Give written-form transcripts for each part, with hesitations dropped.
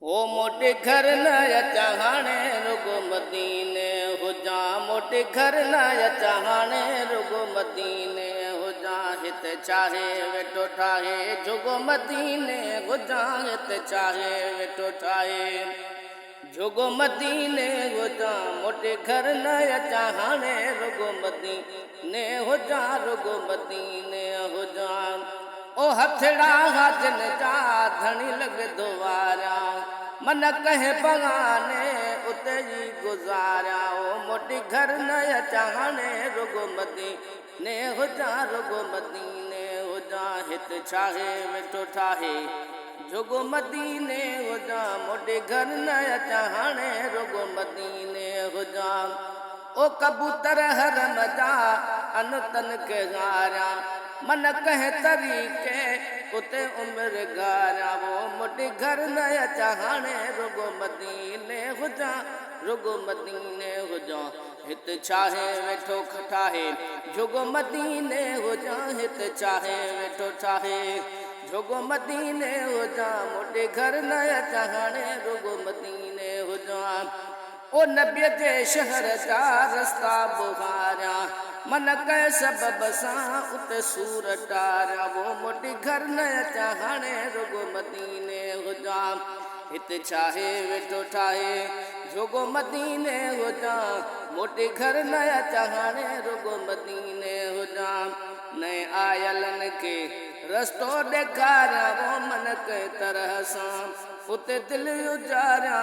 ओ मोटे घर न अचा हाणे रुगो मदीने हुजा मोटे घर न अचा हाणे रुगो मदीने हुजा हिते चाहे वेठो ठाहे जुगो मदीने हुजा हिते चाहे वेठो ठाहे जुगो मदीने हुजा मोटे घर न अचा हाणे रुगो मदीने हुजा रुगो मदीने हुजा ओ हथड़ा हाजन जा धनी लग दोवारा मन कहे बगाने उते जी गुजारा ओ मोटी घर न अचा हाणे रुगो मदीने हुजा रुगो मदीने हुजा हित चाहे वेठो ठाहे जुगो मदीने हुजा मोटे घर न अचा हाणे रुगो मदीने हुजा ओ कबूतर हरम जा अन तन के गारा मन कहे तरीके उते उम्र गारा वो मोटे घर न अचा हाणे रुगो मदीने हुजा रुगो मदीने हुजा हित चाहे वेठो खटाहे जुगो मदीने हुजा हित चाहे वेठो ठाहे जुगो मदीने हुजा मोटे घर न अचा हाणे रुगो मदीने हुजा ओ नबी जे शहर जा रस्ता बुहारा मन कह सबब सां उते सूर टारा वो मोटी घर न अचा हाणे रुगो मदीने हुजा हित चाहे वेठो ठाहे जुगो मदीने हुजा मोटी घर न अचा हाणे रुगो मदीने हुजा नए आयलन के रस्तो ॾेखारिया वो मन के तरह सां उते दिल उजारिया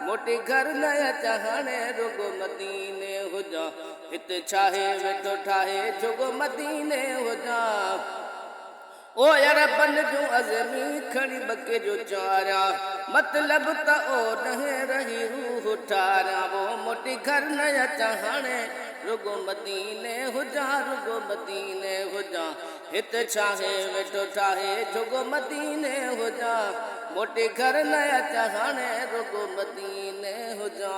मोटी घर न अचा हाणे रुगो मदीने हुजा हित चाहे वेठो ठाहे जुगो मदीने हुजा ओ यार बन जो अज़मी खड़ी बके जो चारा मतलब त ओ नहे रही रूह ठारा वो मोटी घर न अचा हाणे रुगो मदीने हुजा रुगो मदीने हुजा हित चाहे वेठो ठाहे जुगो मदीने हुजा मोटे घर न अचा हाणे रुगो मदीने हुजा।